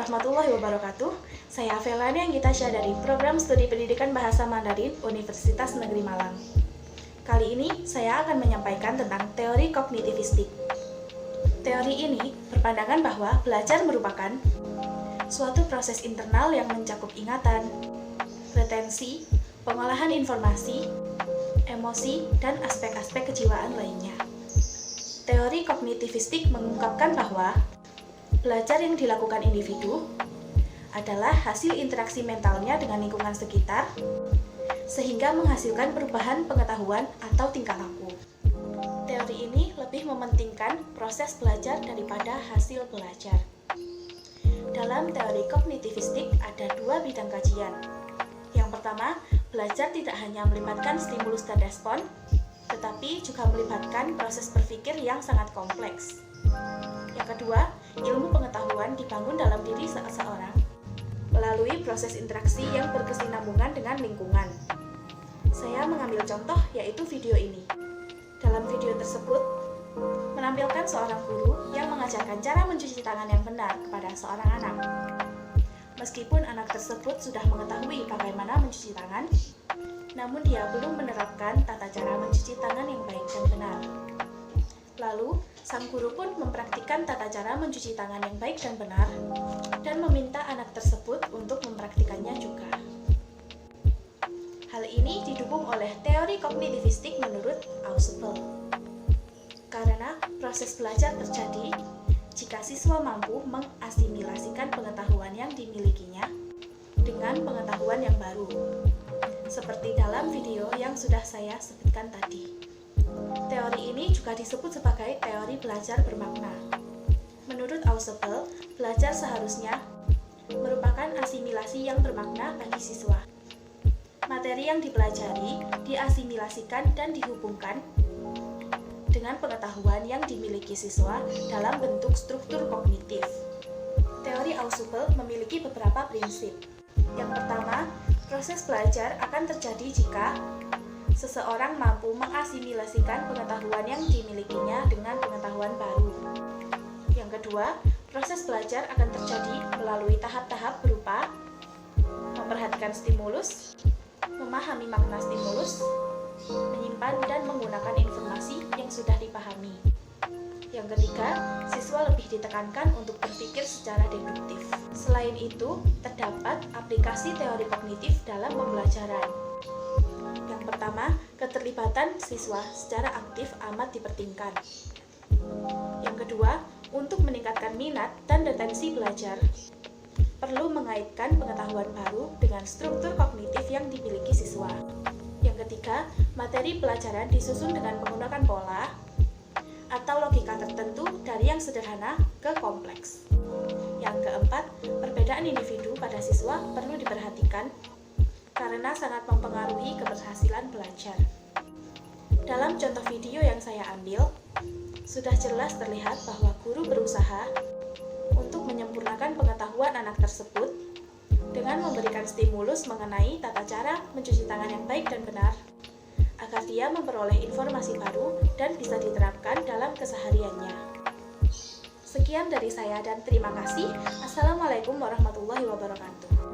warahmatullahi wabarakatuh. Saya Avelani Anggitasya dari Program Studi Pendidikan Bahasa Mandarin Universitas Negeri Malang. Kali ini saya akan menyampaikan tentang teori kognitivistik. Teori ini berpandangan bahwa belajar merupakan suatu proses internal yang mencakup ingatan, retensi, pengolahan informasi, emosi, dan aspek-aspek kejiwaan lainnya. Teori kognitivistik mengungkapkan bahwa belajar yang dilakukan individu adalah hasil interaksi mentalnya dengan lingkungan sekitar, sehingga menghasilkan perubahan pengetahuan atau tingkah laku. Teori ini lebih mementingkan proses belajar daripada hasil belajar. Dalam teori kognitivistik ada dua bidang kajian. Yang pertama, belajar tidak hanya melibatkan stimulus dan respon, tetapi juga melibatkan proses berpikir yang sangat kompleks. Yang kedua, ilmu pengetahuan dibangun dalam diri seseorang melalui proses interaksi yang berkesinambungan dengan lingkungan. Saya mengambil contoh yaitu video ini. Dalam video tersebut, menampilkan seorang guru yang mengajarkan cara mencuci tangan yang benar kepada seorang anak. Meskipun anak tersebut sudah mengetahui bagaimana mencuci tangan, namun dia belum menerapkan tata cara mencuci tangan yang baik dan benar. Lalu, sang guru pun mempraktikkan tata cara mencuci tangan yang baik dan benar, dan meminta anak tersebut untuk mempraktikannya juga. Hal ini didukung oleh teori kognitivistik menurut Ausubel. Karena proses belajar terjadi jika siswa mampu mengasimilasikan pengetahuan yang dimilikinya dengan pengetahuan yang baru, seperti dalam video yang sudah saya sebutkan tadi. Teori ini juga disebut sebagai teori belajar bermakna. Menurut Ausubel, belajar seharusnya merupakan asimilasi yang bermakna bagi siswa. Materi yang dipelajari diasimilasikan dan dihubungkan dengan pengetahuan yang dimiliki siswa dalam bentuk struktur kognitif. Teori Ausubel memiliki beberapa prinsip. Yang pertama, proses belajar akan terjadi jika seseorang mampu mengasimilasikan pengetahuan yang dimilikinya dengan pengetahuan baru. Yang kedua, proses belajar akan terjadi melalui tahap-tahap berupa memperhatikan stimulus, memahami makna stimulus, menyimpan dan menggunakan informasi yang sudah dipahami. Yang ketiga, siswa lebih ditekankan untuk berpikir secara deduktif. Selain itu, terdapat aplikasi teori kognitif dalam pembelajaran. Yang pertama, keterlibatan siswa secara aktif amat dipentingkan. Yang kedua, untuk meningkatkan minat dan retensi belajar, perlu mengaitkan pengetahuan baru dengan struktur kognitif yang dimiliki siswa. Yang ketiga, materi pelajaran disusun dengan menggunakan pola atau logika tertentu dari yang sederhana ke kompleks. Yang keempat, perbedaan individu pada siswa perlu diperhatikan karena sangat mempengaruhi keberhasilan belajar. Dalam contoh video yang saya ambil, sudah jelas terlihat bahwa guru berusaha untuk menyempurnakan pengetahuan anak tersebut dengan memberikan stimulus mengenai tata cara mencuci tangan yang baik dan benar, agar dia memperoleh informasi baru dan bisa diterapkan dalam kesehariannya. Sekian dari saya dan terima kasih. Assalamualaikum warahmatullahi wabarakatuh.